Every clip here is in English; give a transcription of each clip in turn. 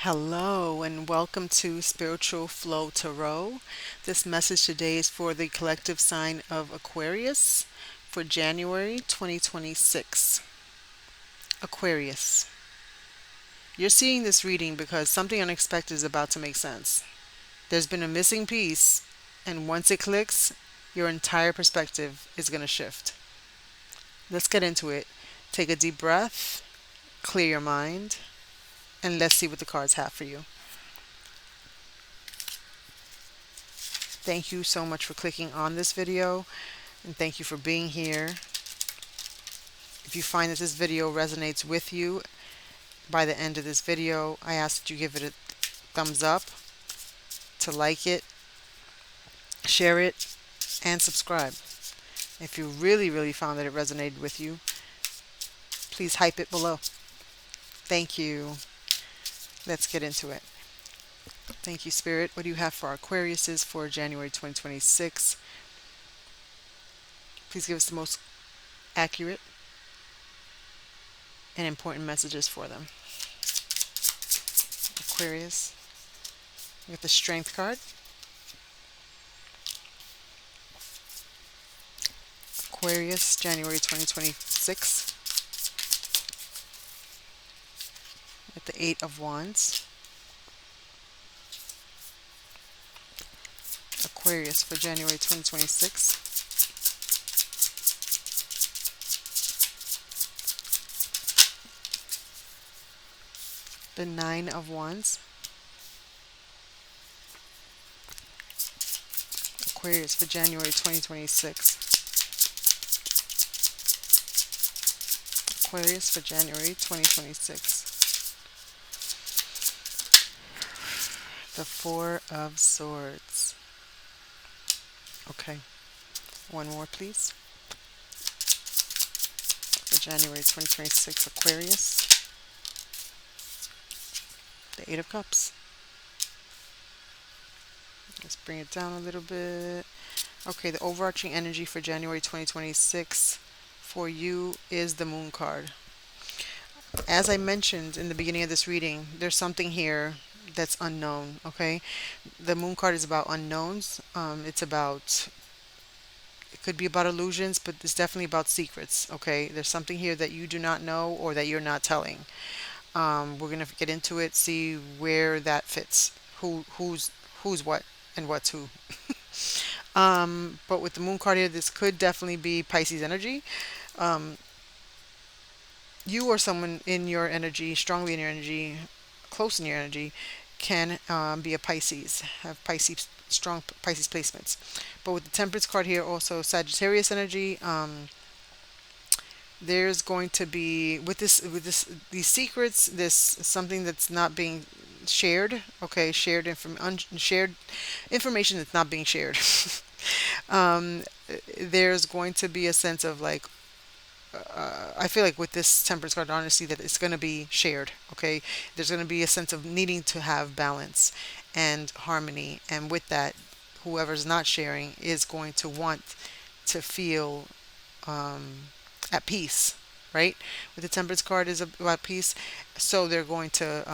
Hello and welcome to Spiritual Flow Tarot. This message today is for the collective sign of Aquarius for January 2026. Aquarius, you're seeing this reading because something unexpected is about to make sense. There's been a missing piece, and once it clicks, your entire perspective is going to shift. Let's get into it. Take a deep breath, clear your mind, and let's see what the cards have for you. Thank you so much for clicking on this video, and thank you for being here. If you find that this video resonates with you by the end of this video, I ask that you give it a thumbs up, to like it, share it, and subscribe. If you really found that it resonated with you, please hype it below. Thank you. Let's get into it. Thank you, Spirit. What do you have for our Aquariuses for January 2026? Please give us the most accurate and important messages for them. Aquarius, we got the Strength card. Aquarius, January 2026. With the Eight of Wands. Aquarius for January 2026. The Nine of Wands. Aquarius for January 2026. Aquarius for January 2026. The Four of Swords. Okay. One more, please. For January 2026, Aquarius. The Eight of Cups. Let's bring it down a little bit. Okay, the overarching energy for January 2026 for you is the Moon card. As I mentioned in the beginning of this reading, there's something here that's unknown, okay? The Moon card is about unknowns. It could be about illusions, but it's definitely about secrets, okay? There's something here that you do not know or that you're not telling. We're gonna get into it, see where that fits. Who's what and what's who. But with the Moon card here, this could definitely be Pisces energy. Um, you or someone in your energy, strongly in your energy, close in your energy, can be a Pisces, have Pisces, strong Pisces placements. But with the Temperance card here, also Sagittarius energy. There's going to be these secrets, this something that's not being shared. Okay, shared information that's not being shared. um, there's going to be a sense of like I feel like with this Temperance card, honestly, that it's going to be shared. Okay, there's going to be a sense of needing to have balance and harmony, and with that, whoever's not sharing is going to want to feel at peace, right? With the Temperance card is about peace, so they're going to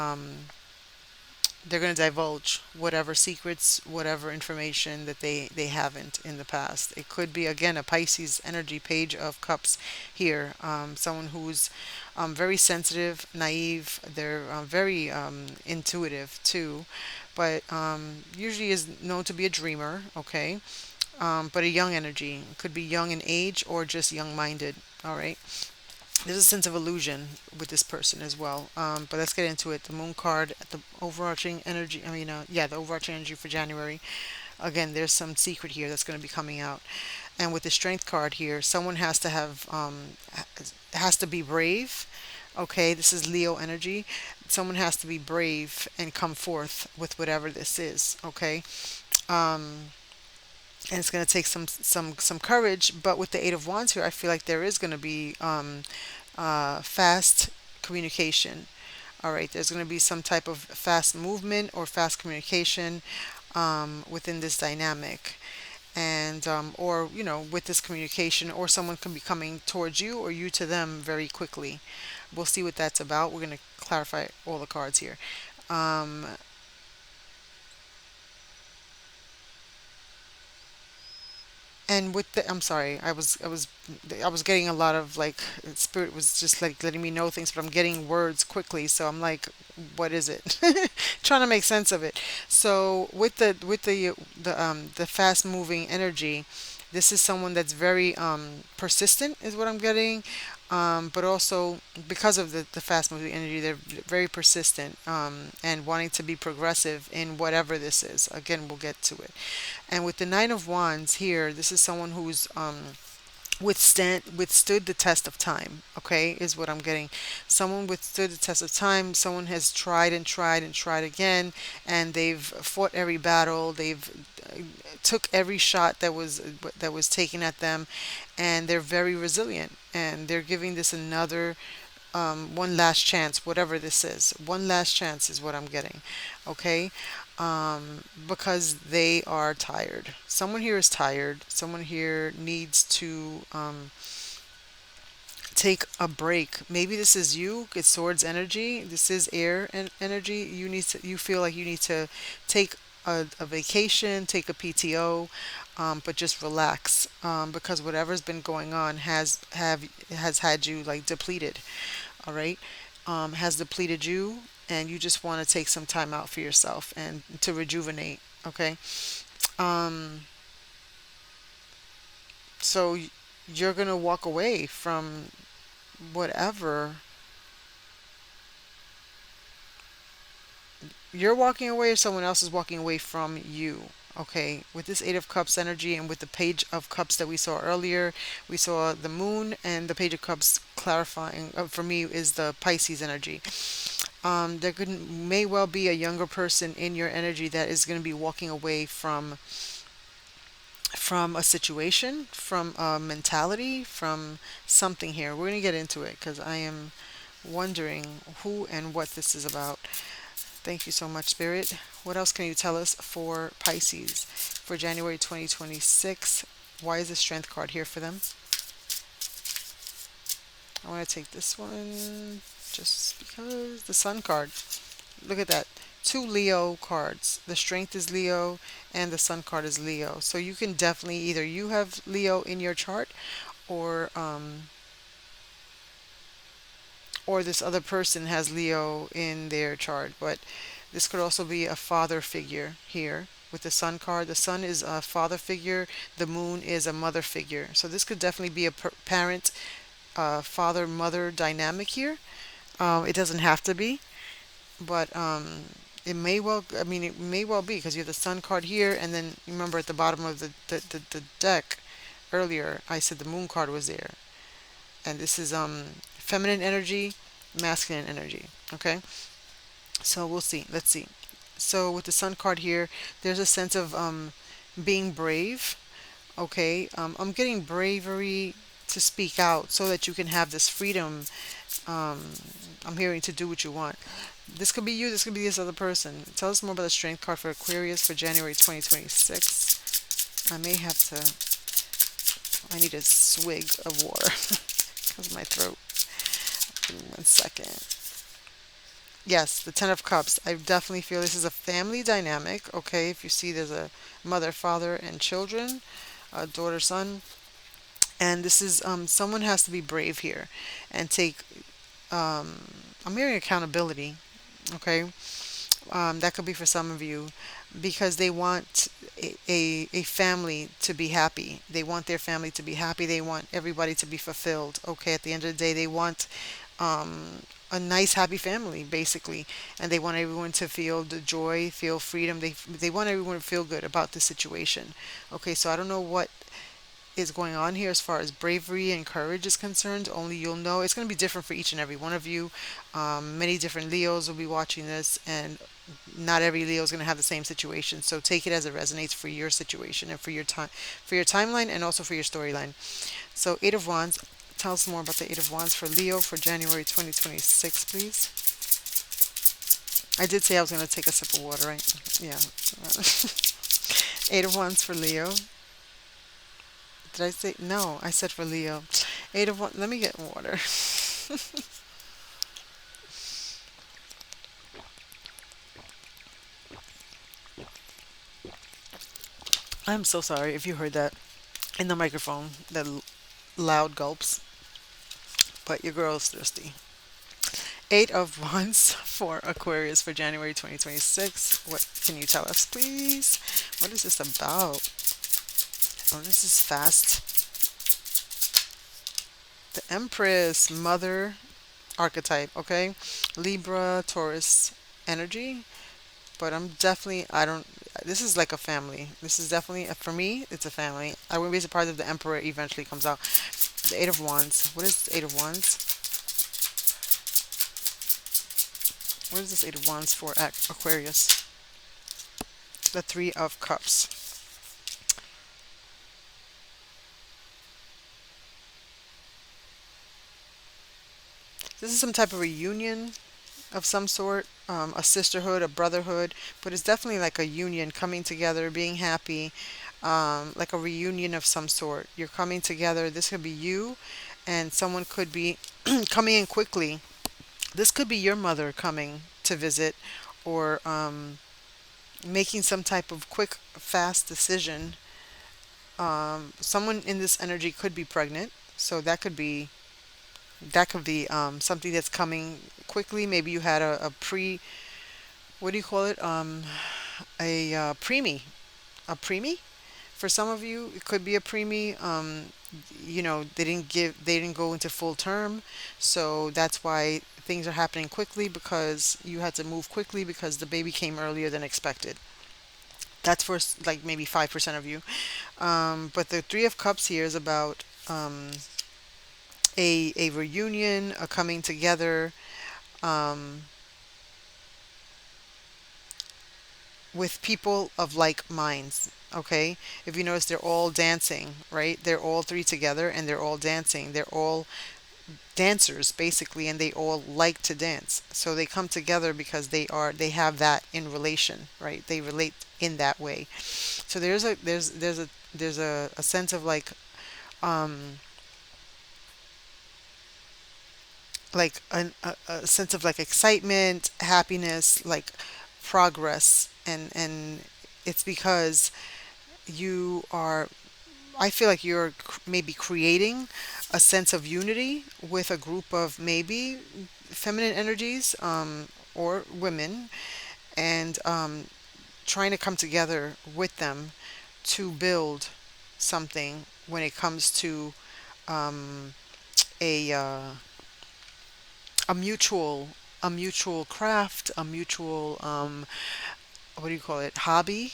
divulge whatever secrets, whatever information that they haven't in the past. It could be again a Pisces energy, Page of Cups here. Someone who's very sensitive, naive. They're very intuitive too, but usually is known to be a dreamer. Okay, but a young energy, could be young in age or just young-minded. All right. There's a sense of illusion with this person as well. But let's get into it. The Moon card, the overarching energy. The overarching energy for January. Again, there's some secret here that's going to be coming out. And with the Strength card here, someone has to be brave. Okay, this is Leo energy. Someone has to be brave and come forth with whatever this is. Okay. Um, and it's going to take some courage. But with the Eight of Wands here, I feel like there is going to be fast communication. All right, there's going to be some type of fast movement or fast communication within this dynamic. And or with this communication, or someone can be coming towards you or you to them very quickly. We'll see what that's about. We're going to clarify all the cards here. Um, and with the, I'm sorry, I was getting a lot of like, spirit was just like letting me know things, but I'm getting words quickly, so I'm like, what is it? Trying to make sense of it. So with the fast moving energy, this is someone that's very persistent, is what I'm getting. But also because of the fast moving energy, they're very persistent, and wanting to be progressive in whatever this is. Again, we'll get to it. And with the Nine of Wands here, this is someone who's withstood the test of time. Okay, is what I'm getting. Someone withstood the test of time. Someone has tried and tried and tried again, and they've fought every battle. They've took every shot that was taken at them, and they're very resilient. And they're giving this another one last chance, whatever this is. One last chance is what I'm getting. Okay? Because they are tired. Someone here is tired. Someone here needs to take a break. Maybe this is you. It's swords energy. This is air and energy. You feel like you need to take a vacation, take a PTO, but just relax, because whatever's been going on has had you like depleted. All right, has depleted you, and you just want to take some time out for yourself and to rejuvenate. Okay, um, so you're gonna walk away from whatever. You're walking away, or someone else is walking away from you. Okay, with this Eight of Cups energy and with the Page of Cups that we saw earlier, we saw the Moon, and the Page of Cups clarifying, for me, is the Pisces energy. There may well be a younger person in your energy that is going to be walking away from a situation, from a mentality, from something here. We're going to get into it because I am wondering who and what this is about. Thank you so much, Spirit. What else can you tell us for Pisces for January 2026? Why is the Strength card here for them? I want to take this one just because the Sun card. Look at that. Two Leo cards. The Strength is Leo and the Sun card is Leo. So you can definitely either you have Leo in your chart, or or this other person has Leo in their chart. But this could also be a father figure here with the Sun card. The Sun is a father figure. The Moon is a mother figure. So this could definitely be a parent, father mother dynamic here. It doesn't have to be, but it may well. I mean, it may well be because you have the Sun card here, and then remember at the bottom of the deck earlier, I said the Moon card was there, and this is feminine energy, masculine energy. Okay, so we'll see. Let's see. So with the Sun card here, there's a sense of being brave. Okay, I'm getting bravery to speak out so that you can have this freedom. Um, I'm hearing to do what you want. This could be you, this could be this other person. Tell us more about the Strength card for Aquarius for January 2026. I may have to, I need a swig of water because of my throat. Give me 1 second. Yes, the Ten of Cups. I definitely feel this is a family dynamic. Okay, if you see there's a mother, father, and children, a daughter, son. And this is someone has to be brave here and take, I'm hearing accountability. Okay, that could be for some of you because they want a family to be happy. They want their family to be happy. They want everybody to be fulfilled. Okay, at the end of the day, they want a nice, happy family, basically, and they want everyone to feel the joy, feel freedom. They want everyone to feel good about the situation. Okay, so I don't know what is going on here as far as bravery and courage is concerned. Only you'll know. It's going to be different for each and every one of you. Many different Leos will be watching this, and not every Leo is going to have the same situation. So take it as it resonates for your situation and for your time, for your timeline, and also for your storyline. So Eight of Wands. Tell us more about the Eight of Wands for Leo for January 2026, please. I did say I was going to take a sip of water, right? Yeah. Eight of Wands for Leo. Did I say no? I said for Leo. Eight of Wands. Let me get water. I'm so sorry if you heard that in the microphone, that loud gulps, but your girl's thirsty. Eight of Wands for Aquarius for January 2026. What can you tell us, please? What is this about? Oh, this is fast. The Empress, mother archetype, okay? Libra, Taurus energy, but I'm definitely, I don't, this is like a family. This is definitely, for me, it's a family. I wouldn't be surprised if the Emperor eventually comes out. The Eight of Wands. What is the Eight of Wands? What is this Eight of Wands for at Aquarius? The Three of Cups. This is some type of reunion of some sort, a sisterhood, a brotherhood, but it's definitely like a union, coming together, being happy, like a reunion of some sort. You're coming together. This could be you, and someone could be coming in quickly. This could be your mother coming to visit, or making some type of quick, fast decision. Someone in this energy could be pregnant, so that could be something that's coming quickly. Maybe you had a pre, what do you call it? A preemie, a preemie. For some of you, it could be a preemie. They didn't go into full term, so that's why things are happening quickly, because you had to move quickly because the baby came earlier than expected. That's for like maybe 5% of you. But the Three of Cups here is about a reunion, a coming together, um, with people of like minds. Okay, if you notice, they're all dancing, right? They're all three together, and they're all dancing. They're all dancers basically, and they all like to dance. So they come together because they have that in relation, right? They relate in that way. So there's a sense of um a sense of like excitement, happiness, like progress, and it's because you are, I feel like you're maybe creating a sense of unity with a group of maybe feminine energies, or women, and trying to come together with them to build something when it comes to um, a uh, a mutual a mutual craft, a mutual what do you call it, hobby,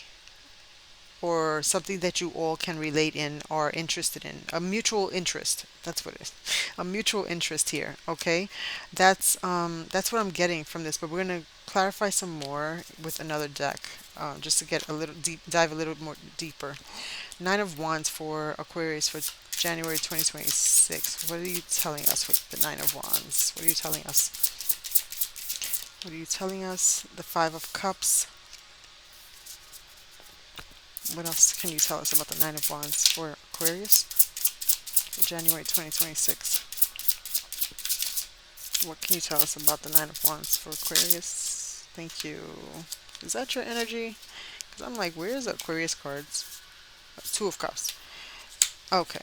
or something that you all can relate in or are interested in. A mutual interest. That's what it is. A mutual interest here. Okay, that's what I'm getting from this. But we're gonna clarify some more with another deck, just to get a little deep, dive a little more deeper. Nine of Wands for Aquarius for January 2026. What are you telling us with the Nine of Wands? What are you telling us? What are you telling us? The Five of Cups. What else can you tell us about the Nine of Wands for Aquarius for January 2026? What can you tell us about the Nine of Wands for Aquarius? Thank you. Is that your energy? Because I'm like, where's the Aquarius cards? Two of Cups. Okay.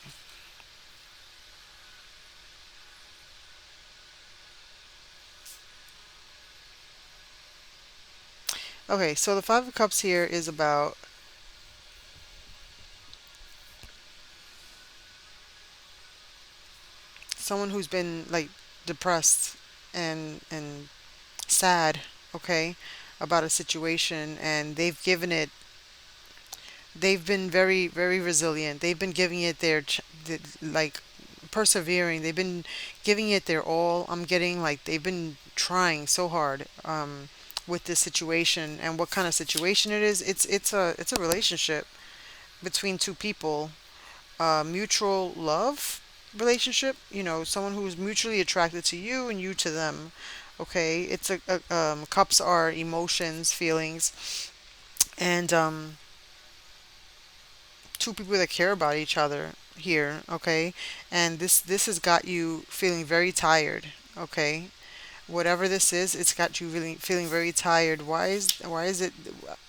Okay, so the Five of Cups here is about someone who's been like depressed and sad, okay, about a situation, and they've been very, very resilient. They've been giving it like persevering. They've been giving it their all. I'm getting like they've been trying so hard, with this situation. And what kind of situation it is? It's a relationship between two people, mutual love relationship. Someone who's mutually attracted to you and you to them. Okay, cups are emotions, feelings, and two people that care about each other here. Okay, and this has got you feeling very tired. Okay, Whatever this is, it's got you really feeling very tired. Why is it?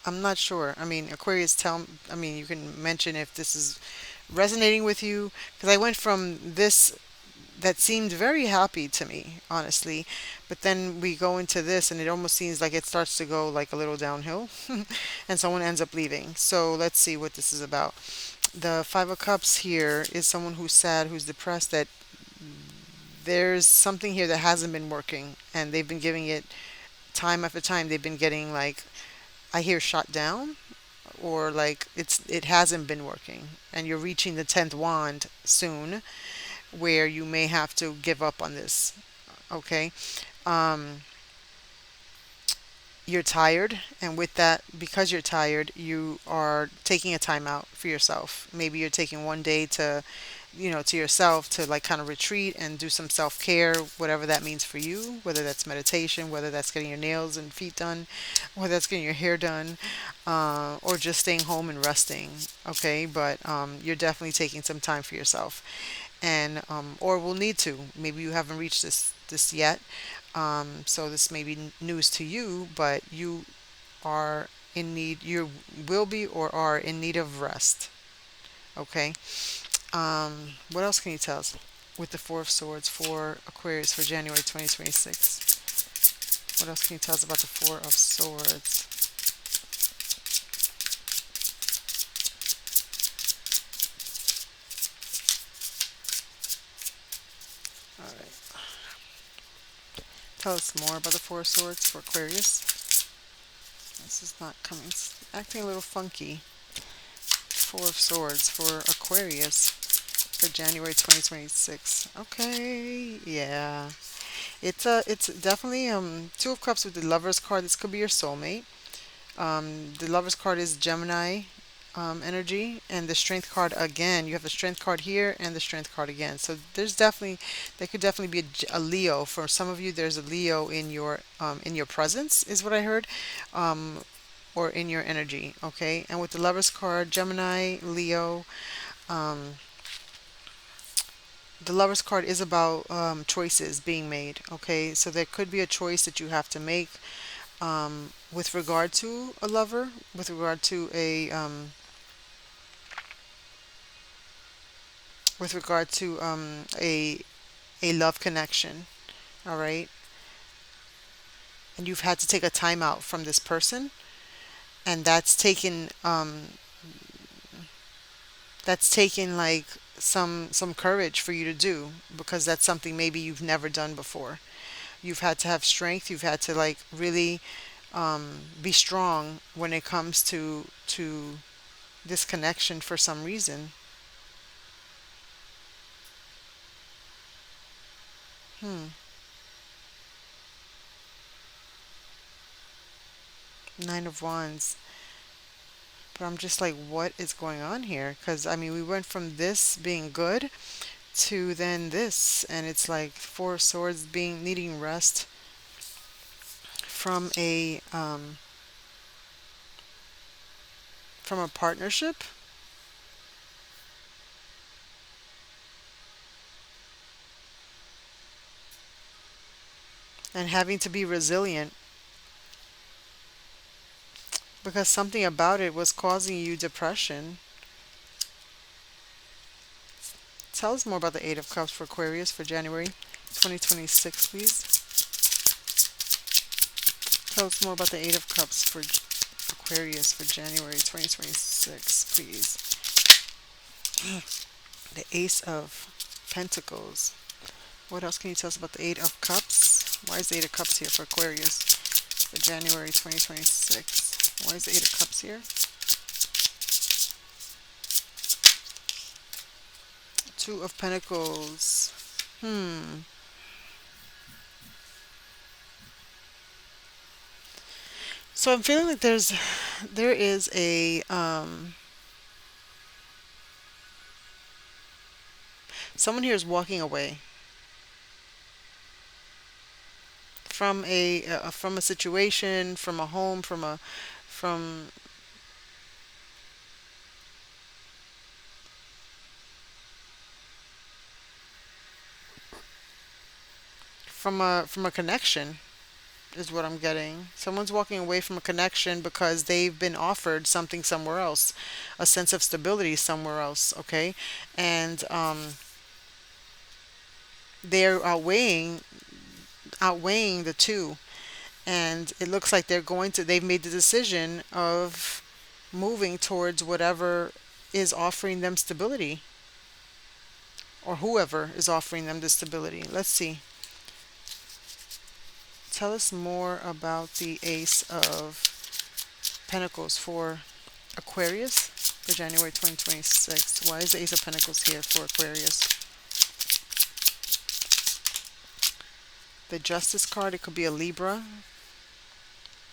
I'm not sure. I mean, Aquarius, I mean, you can mention if this is resonating with you, because I went from this that seemed very happy to me, honestly. But then we go into this, and it almost seems like it starts to go like a little downhill, and someone ends up leaving. So let's see what this is about. The Five of Cups here is someone who's sad, who's depressed, that there's something here that hasn't been working, and they've been giving it time after time. They've been getting like, I hear, shot down, or like it hasn't been working, and you're reaching the 10th wand soon, where you may have to give up on this. Okay. um you're tired, and with that, because you're tired, you are taking a time out for yourself. Maybe you're taking one day to, to yourself, to like kind of retreat and do some self-care, whatever that means for you, whether that's meditation, whether that's getting your nails and feet done, whether that's getting your hair done, or just staying home and resting. Okay, but you're definitely taking some time for yourself, and or will need to. Maybe you haven't reached this yet, so this may be news to you, but you are in need. You will be or are in need of rest. Okay. What else can you tell us with the Four of Swords for Aquarius for January 2026? What else can you tell us about the Four of Swords? All right. Tell us more about the Four of Swords for Aquarius. This is not coming. It's acting a little funky. Four of Swords for Aquarius for January 2026. Okay, yeah. It's definitely Two of Cups with the Lovers card. This could be your soulmate. The Lovers card is Gemini energy, and the Strength card again. You have the Strength card here and the Strength card again. So there could definitely be a Leo for some of you. There's a Leo in your presence, is what I heard. Um, or in your energy, okay? And with the Lovers card, Gemini, Leo, um, the Lovers card is about choices being made, okay? So there could be a choice that you have to make with regard to a lover, with regard to a love connection, all right? And you've had to take a time out from this person, and that's taken like some courage for you to do, because that's something maybe you've never done before. You've had to have strength. You've had to like really be strong when it comes to this connection for some reason. Hmm. Nine of Wands. But I'm just like, what is going on here? Because I mean, we went from this being good to then this, and it's like Four of Swords being needing rest from a partnership, and having to be resilient because something about it was causing you depression. Tell us more about the Eight of Cups for Aquarius for January 2026, please. Tell us more about the Eight of Cups for Aquarius for January 2026, please. The Ace of Pentacles. What else can you tell us about the Eight of Cups? Why is the Eight of Cups here for Aquarius for January 2026? Why is the Eight of Cups here? Two of Pentacles. Hmm. So I'm feeling like there is a someone here is walking away from a situation, from a home, from from a connection is what I'm getting. Someone's walking away from a connection because they've been offered something somewhere else, a sense of stability somewhere else, okay? And they're outweighing the two, and it looks like they've made the decision of moving towards whatever is offering them stability, or whoever is offering them the stability. Let's see. Tell us more about the Ace of Pentacles for Aquarius for January 2026. Why is the Ace of Pentacles here for Aquarius? The Justice card, it could be a Libra,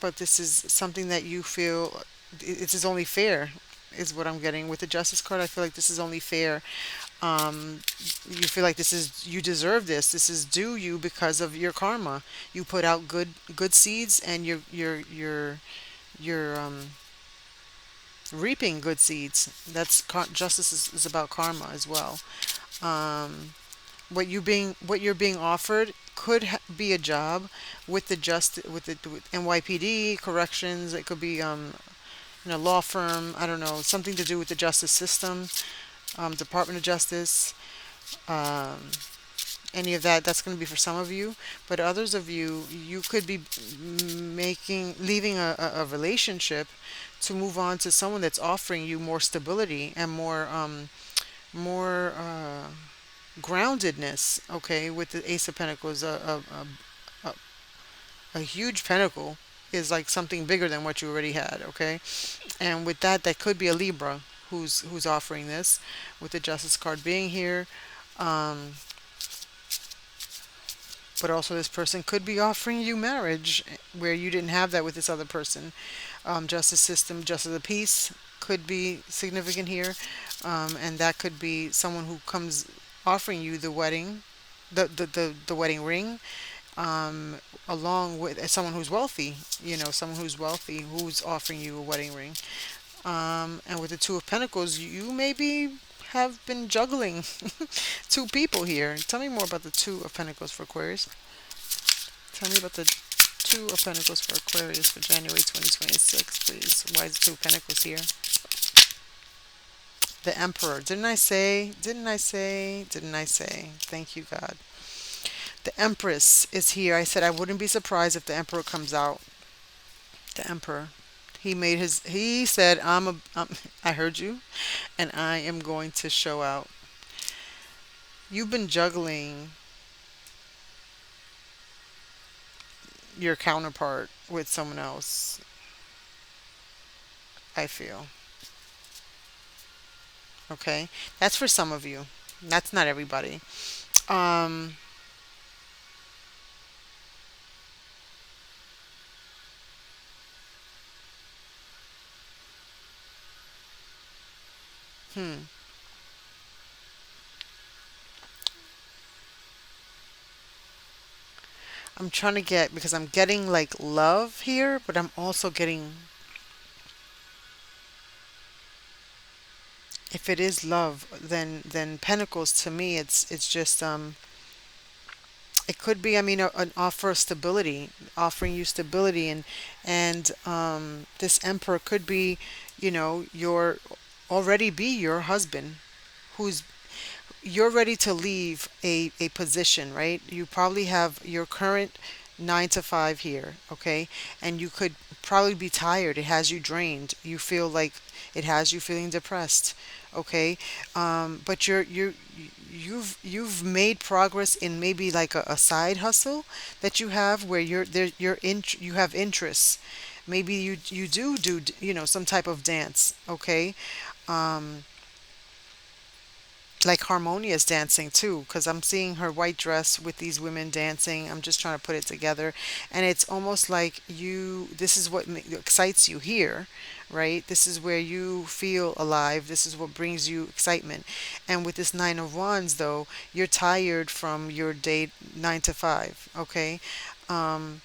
but this is something that you feel it is only fair, is what I'm getting. With the Justice card, I feel like this is only fair. You feel like you deserve this. This is due you because of your karma. You put out good seeds, and you're reaping good seeds. Justice is about karma as well. Um, what you're being offered could be a job with with NYPD corrections. It could be law firm. I don't know, something to do with the justice system, Department of Justice. Um, any of that, that's going to be for some of you, but others of you, you could be leaving a relationship to move on to someone that's offering you more stability and more groundedness. Okay, with the Ace of Pentacles, a, a huge pentacle is like something bigger than what you already had. Okay, and with that, that could be a Libra who's offering this, with the Justice card being here. Um, but also, this person could be offering you marriage where you didn't have that with this other person. Justice system, justice of the peace could be significant here, and that could be someone who comes offering you the wedding, the wedding ring, um, along with someone who's wealthy. Someone who's wealthy who's offering you a wedding ring. And with the Two of Pentacles, you maybe have been juggling two people here. Tell me more about the Two of Pentacles for Aquarius. Tell me about the Two of Pentacles for Aquarius for January 2026, please. Why is the Two of Pentacles here? The Emperor. Didn't I say? Didn't I say? Didn't I say? Thank you, God. The Empress is here. I said I wouldn't be surprised if the Emperor comes out. The Emperor. He said, I heard you, and I am going to show out. You've been juggling your counterpart with someone else, I feel. Okay? That's for some of you. That's not everybody. Um, hmm. I'm trying to get, because I'm getting like love here, but I'm also getting, if it is love, then Pentacles to me, it's just it could be, I mean, an offer of stability, offering you stability, and this Emperor could be, your already be your husband, who's you're ready to leave a position, right? You probably have your current 9 to 5 here, okay? And you could probably be tired. It has you drained. You feel like it has you feeling depressed, okay? But you've made progress in maybe like a side hustle that you have where you have interests. Maybe you do some type of dance, okay? Um, like harmonious dancing too, because I'm seeing her white dress with these women dancing. I'm just trying to put it together, and it's almost like this is what excites you here, right? This is where you feel alive. This is what brings you excitement. And with this 9 of Wands, though, you're tired from your day 9 to 5, okay? um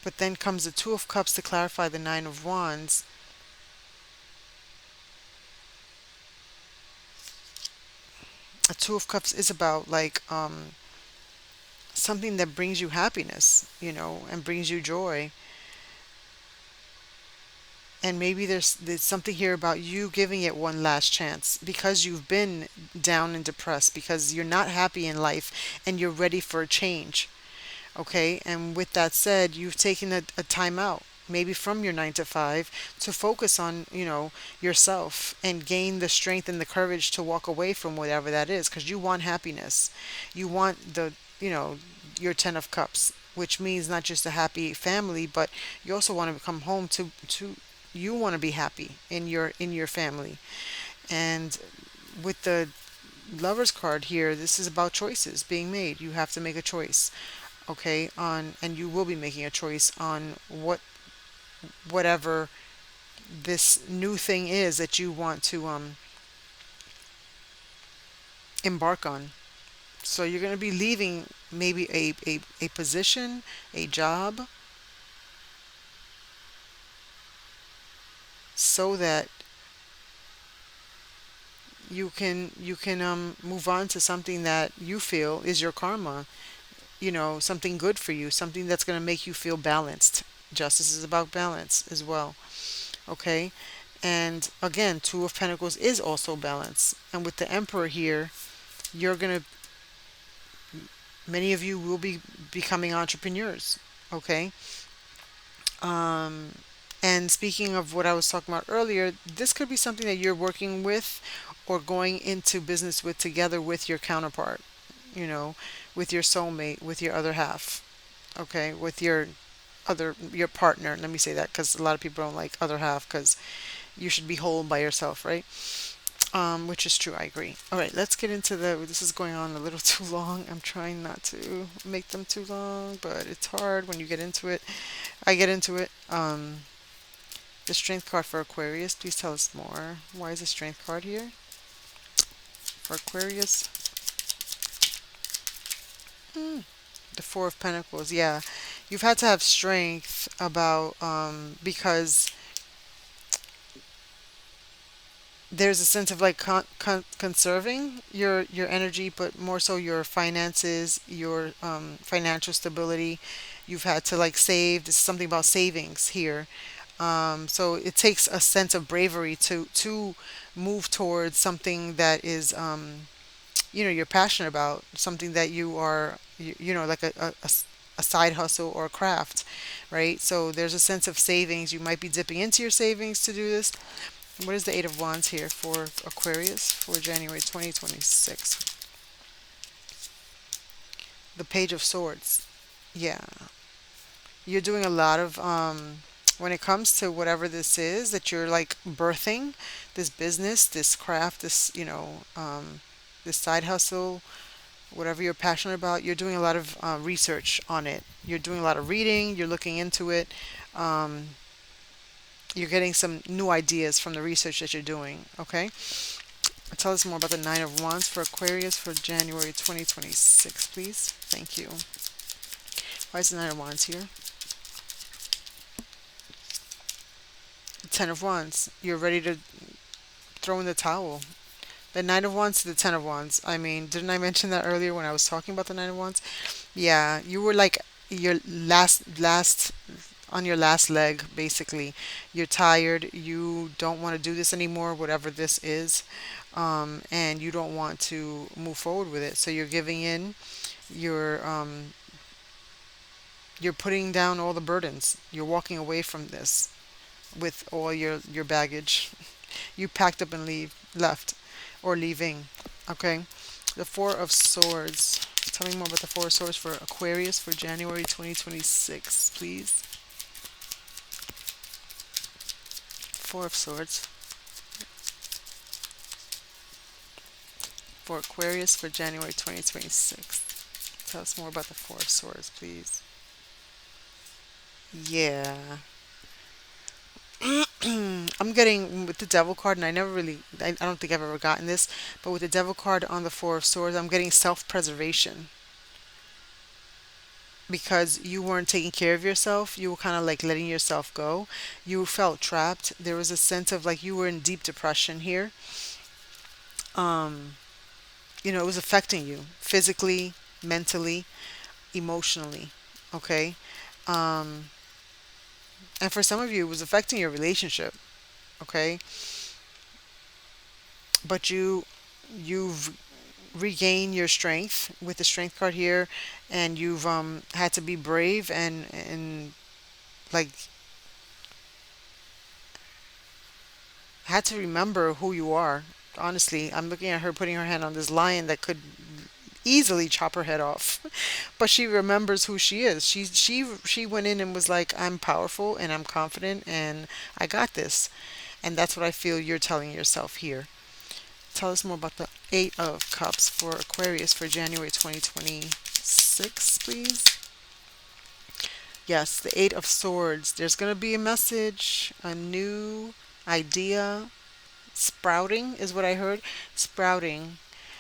but then comes the Two of Cups to clarify the 9 of Wands. A Two of Cups is about like something that brings you happiness, and brings you joy. And maybe there's something here about you giving it one last chance because you've been down and depressed, because you're not happy in life and you're ready for a change. Okay, and with that said, you've taken a time out, maybe from your 9 to 5, to focus on, yourself and gain the strength and the courage to walk away from whatever that is, because you want happiness. You want you know, your 10 of cups, which means not just a happy family, but you also want to come home to you want to be happy in your family. And with the lover's card here, this is about choices being made. You have to make a choice, okay, on and you will be making a choice on whatever this new thing is that you want to embark on. So you're going to be leaving maybe a position, a job, so that you can move on to something that you feel is your karma, something good for you, something that's going to make you feel balanced. Justice is about balance as well. Okay. And again, Two of Pentacles is also balance. And with the Emperor here, you're going to, many of you will be becoming entrepreneurs. Okay. Um, and speaking of what I was talking about earlier, this could be something that you're working with or going into business with together with your counterpart, you know, with your soulmate, with your other half. Okay. With your partner. Let me say that because a lot of people don't like other half because you should be whole by yourself, right? Which is true. I agree. All right, let's get into this is going on a little too long. I'm trying not to make them too long, but it's hard when you get into it. I get into it. The Strength card for Aquarius. Please tell us more. Why is the Strength card here for Aquarius? Hmm. The Four of Pentacles. Yeah, you've had to have strength about because there's a sense of like conserving your energy, but more so your finances, your financial stability. You've had to like save. This is something about savings here. So it takes a sense of bravery to move towards something that is you're passionate about, something that you are like a side hustle or a craft, right? So there's a sense of savings. You might be dipping into your savings to do this. What is the Eight of Wands here for Aquarius for January 2026? The Page of Swords. Yeah. You're doing a lot of, when it comes to whatever this is that you're like birthing, this business, this craft, this side hustle, whatever you're passionate about, you're doing a lot of research on it. You're doing a lot of reading, you're looking into it. Um, you're getting some new ideas from the research that you're doing, okay? Tell us more about the Nine of Wands for Aquarius for January 2026, please. Thank you. Why is the Nine of Wands here? Ten of Wands. You're ready to throw in the towel. The Nine of Wands to the Ten of Wands. I mean, didn't I mention that earlier when I was talking about the Nine of Wands? Yeah, you were like your last on your last leg, basically. You're tired. You don't want to do this anymore, whatever this is, and you don't want to move forward with it. So you're giving in. You're you're putting down all the burdens. You're walking away from this with all your baggage. You packed up and left, or leaving. Okay. The Four of Swords. Tell me more about the Four of Swords for Aquarius for January 2026, please. Four of Swords for Aquarius for January 2026. Tell us more about the Four of Swords, please. Yeah. I'm getting with the Devil card, and I don't think I've ever gotten this, but with the Devil card on the Four of Swords, I'm getting self preservation because you weren't taking care of yourself. You were kind of like letting yourself go. You felt trapped. There was a sense of like you were in deep depression here. Um, it was affecting you physically, mentally. emotionally. Okay. Um, and for some of you, it was affecting your relationship. Okay. But you've regained your strength with the strength card here, and you've had to be brave and like had to remember who you are. Honestly, I'm looking at her putting her hand on this lion that could easily chop her head off. But she remembers who she is. She went in and was like, I'm powerful and I'm confident and I got this. And that's what I feel you're telling yourself here. Tell us more about the 8 of Cups for Aquarius for January 2026, please. Yes, the 8 of Swords. There's going to be a message, a new idea. Sprouting is what I heard. Sprouting.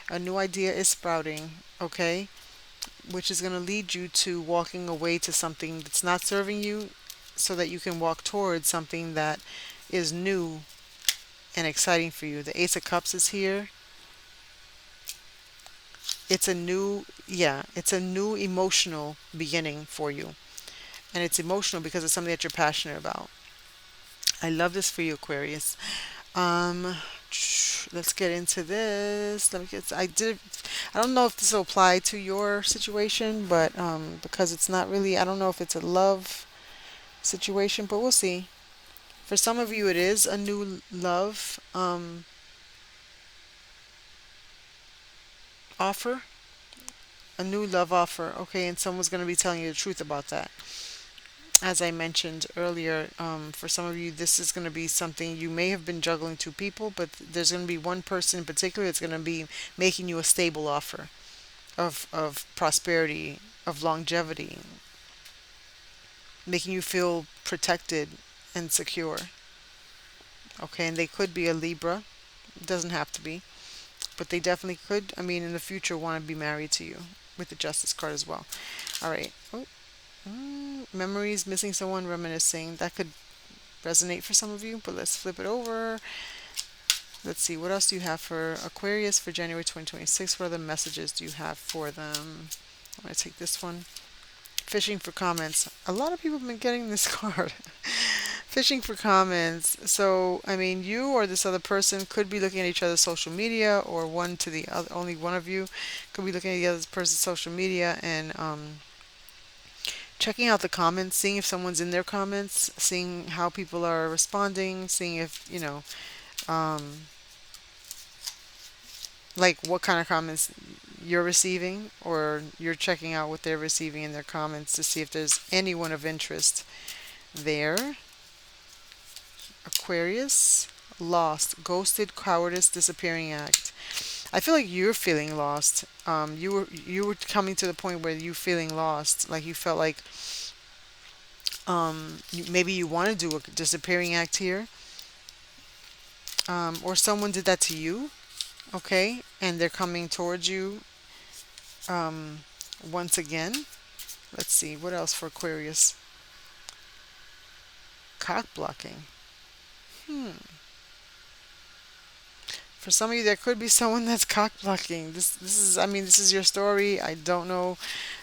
A new idea is sprouting. Okay. Which is going to lead you to walking away to something that's not serving you so that you can walk towards something that is new and exciting for you. The Ace of Cups is here. It's a new, yeah, it's a new emotional beginning for you. And it's emotional because it's something that you're passionate about. I love this for you, Aquarius. Um, let's get into this. Let me get. I did. I don't know if this will apply to your situation, but because it's not really. I don't know if it's a love situation, but we'll see. For some of you, it is a new love offer, a new love offer. Okay, and someone's going to be telling you the truth about that. As I mentioned earlier, for some of you, this is going to be something you may have been juggling two people, but there's going to be one person in particular that's going to be making you a stable offer of prosperity, of longevity, making you feel protected and secure. Okay, and they could be a Libra. It doesn't have to be, but they definitely could. I mean, in the future, want to be married to you with the Justice card as well. All right. Oh, memories, missing someone, reminiscing. That could resonate for some of you, but let's flip it over. Let's see, what else do you have for Aquarius for January 2026? What other messages do you have for them? I'm going to take this one. Fishing for comments. A lot of people have been getting this card. Fishing for comments. So, I mean, you or this other person could be looking at each other's social media, or one to the other, only one of you could be looking at the other person's social media and checking out the comments, seeing if someone's in their comments, seeing how people are responding, seeing if, um, like what kind of comments you're receiving, or you're checking out what they're receiving in their comments to see if there's anyone of interest there. Aquarius, lost, ghosted, cowardice, disappearing act. I feel like you're feeling lost. You were coming to the point where you feeling lost, like you felt like maybe you want to do a disappearing act here, or someone did that to you. Okay, and they're coming towards you um, once again. Let's see what else for Aquarius. Cock blocking. Hmm. For some of you, there could be someone that's cock blocking. This is, I mean, this is your story. I don't know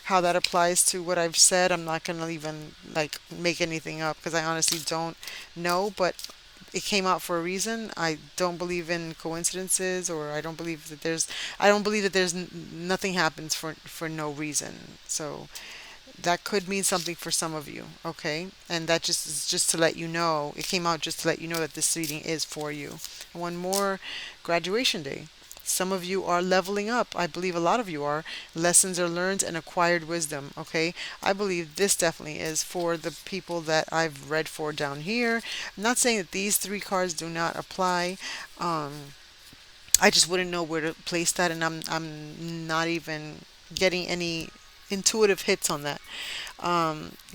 how that applies to what I've said. I'm not gonna even like make anything up because I honestly don't know. But it came out for a reason. I don't believe in coincidences, or I don't believe that nothing happens for no reason. So that could mean something for some of you, okay? And that just is just to let you know. It came out just to let you know that this reading is for you. And one more, graduation day. Some of you are leveling up. I believe a lot of you are. Lessons are learned and acquired wisdom, okay? I believe this definitely is for the people that I've read for down here. I'm not saying that these three cards do not apply. I just wouldn't know where to place that, and I'm not even getting any intuitive hits on that.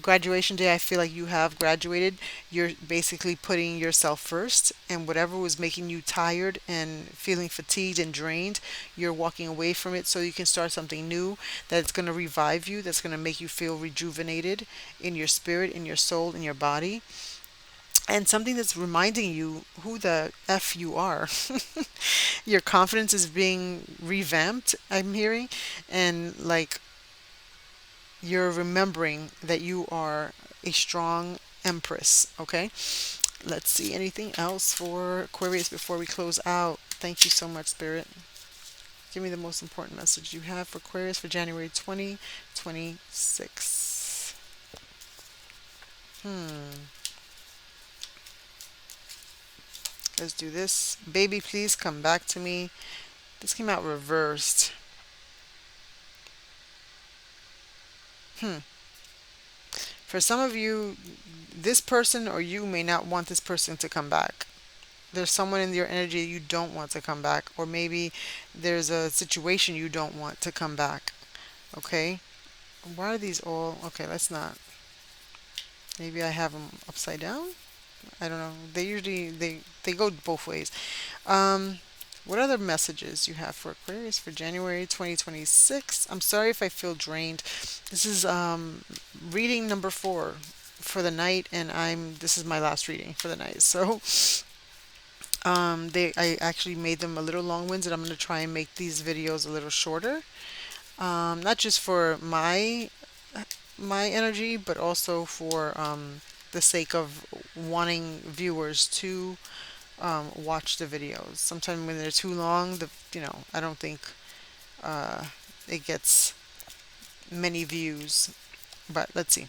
Graduation day, I feel like you have graduated. You're basically putting yourself first, and whatever was making you tired and feeling fatigued and drained, you're walking away from it so you can start something new that's going to revive you, that's going to make you feel rejuvenated in your spirit, in your soul, in your body. And something that's reminding you who the F you are. Your confidence is being revamped, I'm hearing. And like, you're remembering that you are a strong empress. Okay. Let's see anything else for Aquarius before we close out. Thank you so much, Spirit. Give me the most important message you have for Aquarius for January 2026. Hmm. Let's do this. Baby, please come back to me. This came out reversed. Hmm. For some of you, this person or you may not want this person to come back. There's someone in your energy you don't want to come back, or maybe there's a situation you don't want to come back. Okay? Why are these all? Okay, let's not. Maybe I have them upside down. I don't know. They go both ways. Um, what other messages you have for Aquarius for January 2026? I'm sorry if I feel drained. This is reading number 4 for the night, and I'm this is my last reading for the night. So they I actually made them a little long-winded. I'm going to try and make these videos a little shorter. Not just for my energy, but also for the sake of wanting viewers to watch the videos. Sometimes when they're too long, I don't think uh, it gets many views. But let's see.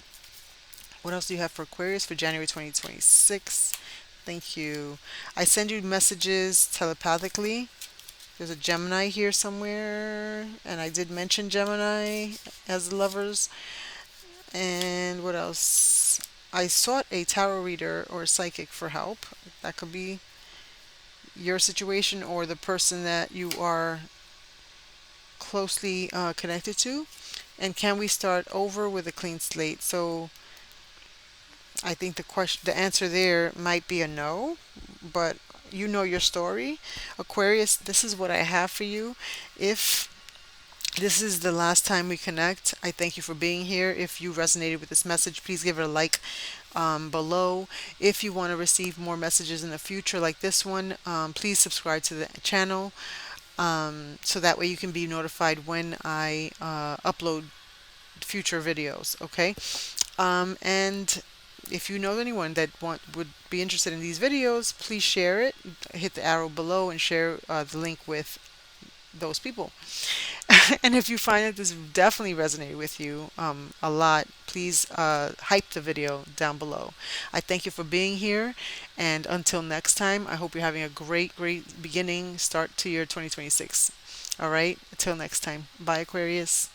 What else do you have for Aquarius for January 2026? Thank you. I send you messages telepathically. There's a Gemini here somewhere, and I did mention Gemini as lovers. And what else? I sought a tarot reader or a psychic for help. That could be your situation or the person that you are closely connected to. And can we start over with a clean slate? So I think the answer there might be a no, but you know your story. Aquarius, this is what I have for you. If this is the last time we connect, I thank you for being here. If you resonated with this message, please give it a like below. If you want to receive more messages in the future like this one, please subscribe to the channel so that way you can be notified when I upload future videos. Okay, and if you know anyone that would be interested in these videos, please share it. Hit the arrow below and share the link with those people. And if you find that this definitely resonated with you a lot, please hype the video down below. I thank you for being here, and until next time, I hope you're having a great start to your 2026. All right, until next time. Bye, Aquarius.